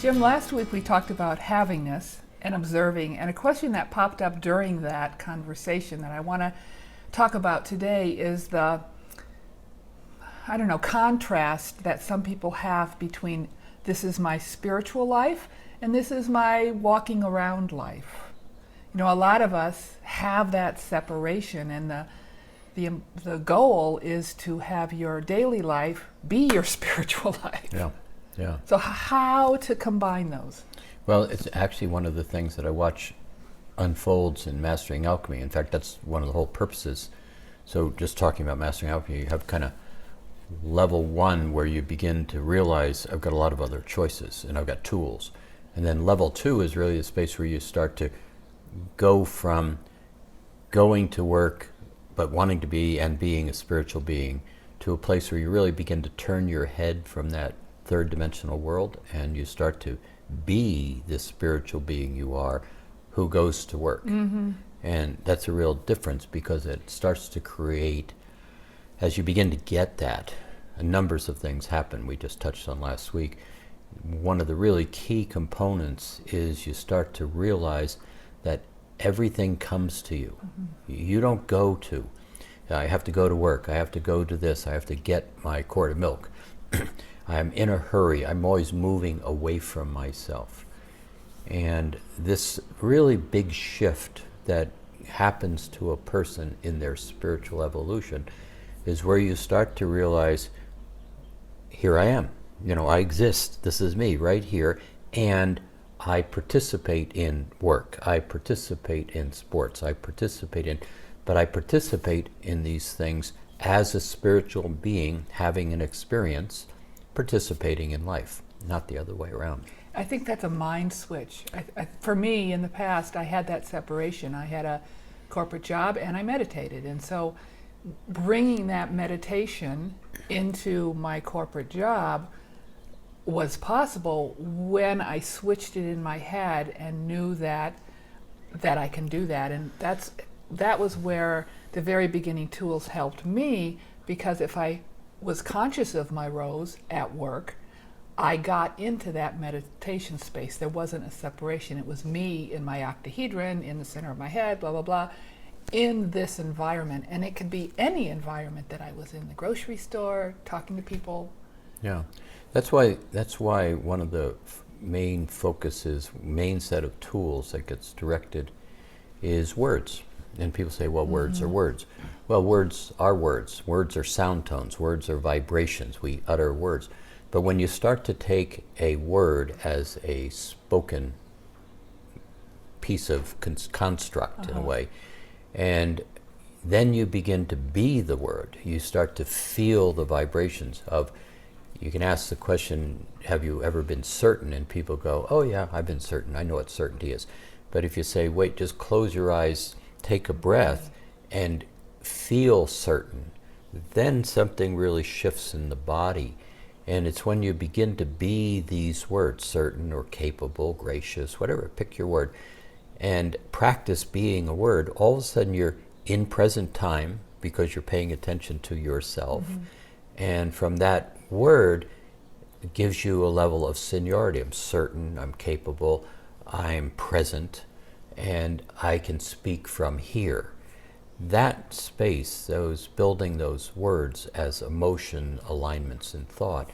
Jim, last week we talked about havingness and observing, and a question that popped up during that conversation that I want to talk about today is the, contrast that some people have between this is my spiritual life and this is my walking around life. You know, a lot of us have that separation, and the goal is to have your daily life be your spiritual life. Yeah, yeah. So how to combine those? Well, it's actually one of the things that I watch unfolds in Mastering Alchemy. In fact, that's one of the whole purposes. So just talking about Mastering Alchemy, you have kind of level one where you begin to realize I've got a lot of other choices and I've got tools. And then level two is really the space where you start to go from going to work but wanting to be and being a spiritual being to a place where you really begin to turn your head from that third dimensional world and you start to be the spiritual being you are who goes to work. Mm-hmm. And that's a real difference because it starts to create, as you begin to get that, numbers of things happen we just touched on last week. One of the really key components is you start to realize that everything comes to you. Mm-hmm. You don't go to, I have to go to work, I have to go to this, I have to get my quart of milk. I'm in a hurry, I'm always moving away from myself. And this really big shift that happens to a person in their spiritual evolution is where you start to realize, here I am, I exist, this is me right here, and I participate in work, I participate in sports, but I participate in these things as a spiritual being having an experience, participating in life, not the other way around. I think that's a mind switch. For me, in the past, I had that separation. I had a corporate job and I meditated. And so bringing that meditation into my corporate job was possible when I switched it in my head and knew that I can do that. And that was where the very beginning tools helped me, because if I was conscious of my rows at work, I got into that meditation space. There wasn't a separation. It was me in my octahedron, in the center of my head, blah, blah, blah, in this environment. And it could be any environment that I was in, the grocery store, talking to people. Yeah, that's why one of the main focuses, main set of tools that gets directed is words. And people say, well, words are words. Well, words are words. Words are sound tones. Words are vibrations. We utter words. But when you start to take a word as a spoken piece of construct in a way, and then you begin to be the word, you start to feel the vibrations of, you can ask the question, have you ever been certain? And people go, oh yeah, I've been certain. I know what certainty is. But if you say, wait, just close your eyes, take a breath, and feel certain, then something really shifts in the body. And it's when you begin to be these words, certain or capable, gracious, whatever, pick your word, and practice being a word, all of a sudden you're in present time because you're paying attention to yourself. Mm-hmm. And from that word, it gives you a level of seniority. I'm certain, I'm capable, I'm present, and I can speak from here. That space, building those words as emotion, alignments, and thought,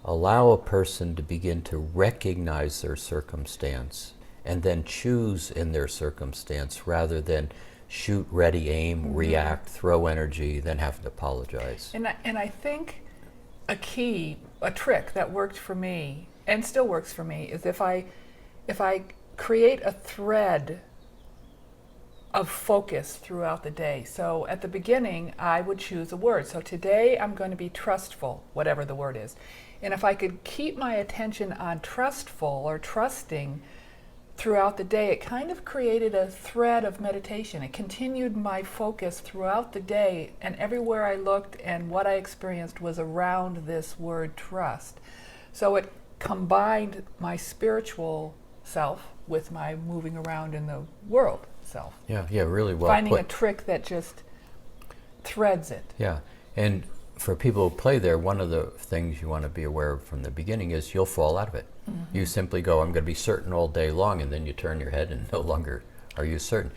allow a person to begin to recognize their circumstance and then choose in their circumstance rather than shoot, ready, aim, react, throw energy, then have to apologize. And I think a trick that worked for me and still works for me is if I create a thread of focus throughout the day. So at the beginning, I would choose a word. So today I'm going to be trustful, whatever the word is. And if I could keep my attention on trustful or trusting throughout the day, it kind of created a thread of meditation. It continued my focus throughout the day, and everywhere I looked and what I experienced was around this word trust. So it combined my spiritual self with my moving around in the world self. Yeah, really well Finding put. a trick that just threads it. Yeah, and for people who play there, one of the things you want to be aware of from the beginning is you'll fall out of it. You simply go, I'm going to be certain all day long, and then you turn your head and no longer are you certain.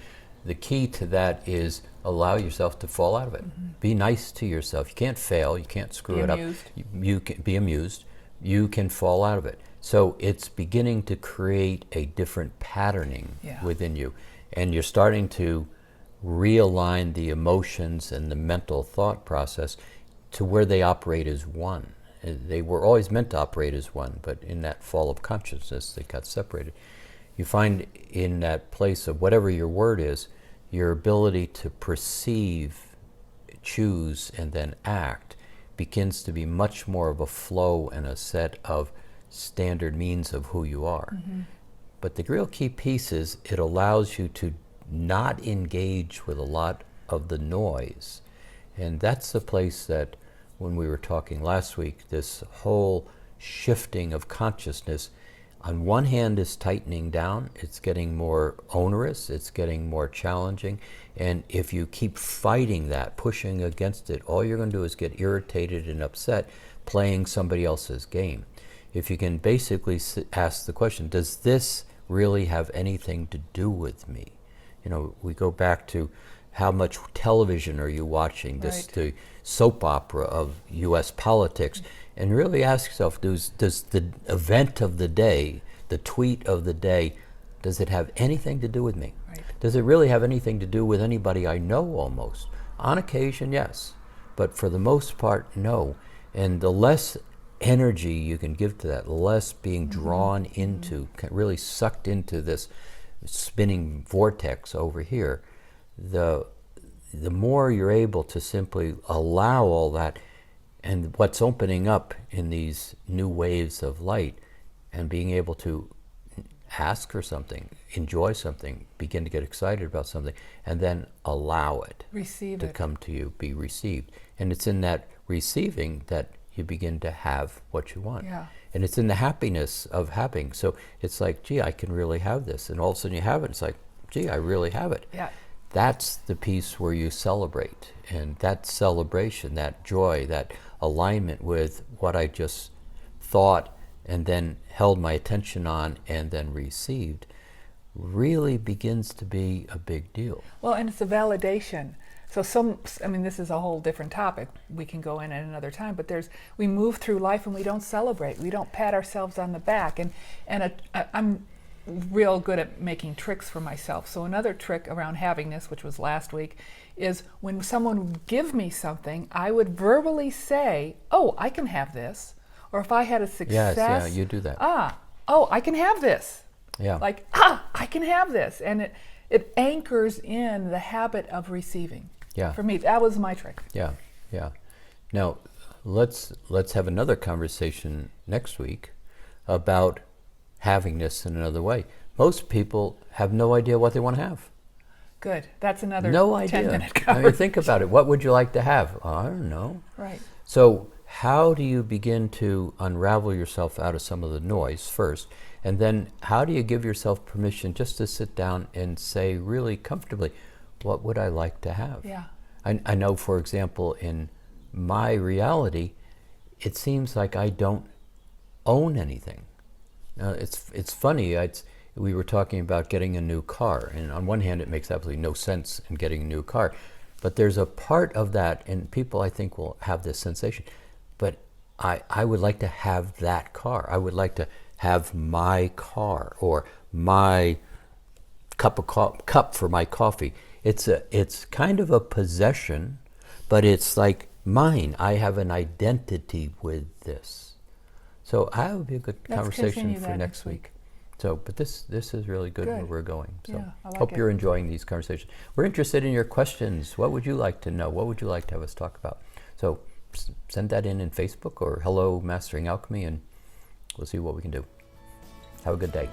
The key to that is allow yourself to fall out of it. Be nice to yourself. You can't fail. You can't screw Be it amused. up. You can be amused. You can fall out of it. So it's beginning to create a different patterning Yeah. within you. And you're starting to realign the emotions and the mental thought process to where they operate as one. They were always meant to operate as one, but in that fall of consciousness, they got separated. You find in that place of whatever your word is, your ability to perceive, choose, and then act begins to be much more of a flow and a set of standard means of who you are. But the real key piece is it allows you to not engage with a lot of the noise. And that's the place that, when we were talking last week, this whole shifting of consciousness, on one hand, is tightening down. It's getting more onerous. It's getting more challenging. And if you keep fighting that, pushing against it, all you're going to do is get irritated and upset playing somebody else's game. If you can basically ask the question, does this really have anything to do with me? You know, we go back to how much television are you watching, the soap opera of U.S. politics, and really ask yourself, does the event of the day, the tweet of the day, does it have anything to do with me? Right. Does it really have anything to do with anybody I know almost? On occasion, yes, but for the most part, no. And the less energy you can give to that, the less being drawn into, really sucked into this spinning vortex over here, the more you're able to simply allow all that, and what's opening up in these new waves of light, and being able to ask for something, enjoy something, begin to get excited about something, and then allow it Receive to it. come to you, be received. And it's in that receiving that you begin to have what you want. Yeah. And it's in the happiness of having. So it's like, gee, I can really have this. And all of a sudden you have it. It's like, gee, I really have it. Yeah. That's the piece where you celebrate. And that celebration, that joy, that alignment with what I just thought and then held my attention on and then received, really begins to be a big deal. Well, and it's a validation. So this is a whole different topic. We can go in at another time, but we move through life and we don't celebrate. We don't pat ourselves on the back. I'm real good at making tricks for myself. So another trick around having this, which was last week, is when someone would give me something, I would verbally say, oh, I can have this. Or if I had a success. Yes, yeah, you do that. I can have this. Yeah. Like, I can have this. And it anchors in the habit of receiving. Yeah. For me, that was my trick. Yeah, yeah. Now, let's have another conversation next week about having this in another way. Most people have no idea what they want to have. Good. That's another No idea. 10-minute I conversation. mean, think about it. What would you like to have? I don't know. Right. So how do you begin to unravel yourself out of some of the noise first? And then how do you give yourself permission just to sit down and say really comfortably, what would I like to have? Yeah. I know, for example, in my reality, it seems like I don't own anything. It's funny. We were talking about getting a new car, and on one hand, it makes absolutely no sense in getting a new car, but there's a part of that, and people I think will have this sensation. But I would like to have that car. I would like to have my car or my cup for my coffee. It's kind of a possession, but it's like mine. I have an identity with this. So that would be a good Let's conversation continue for that next week. So, but this is really good where Good. we're going. So Yeah, I like hope it. you're enjoying these conversations. We're interested in your questions. What would you like to know? What would you like to have us talk about? So send that in Facebook or Hello Mastering Alchemy, and we'll see what we can do. Have a good day.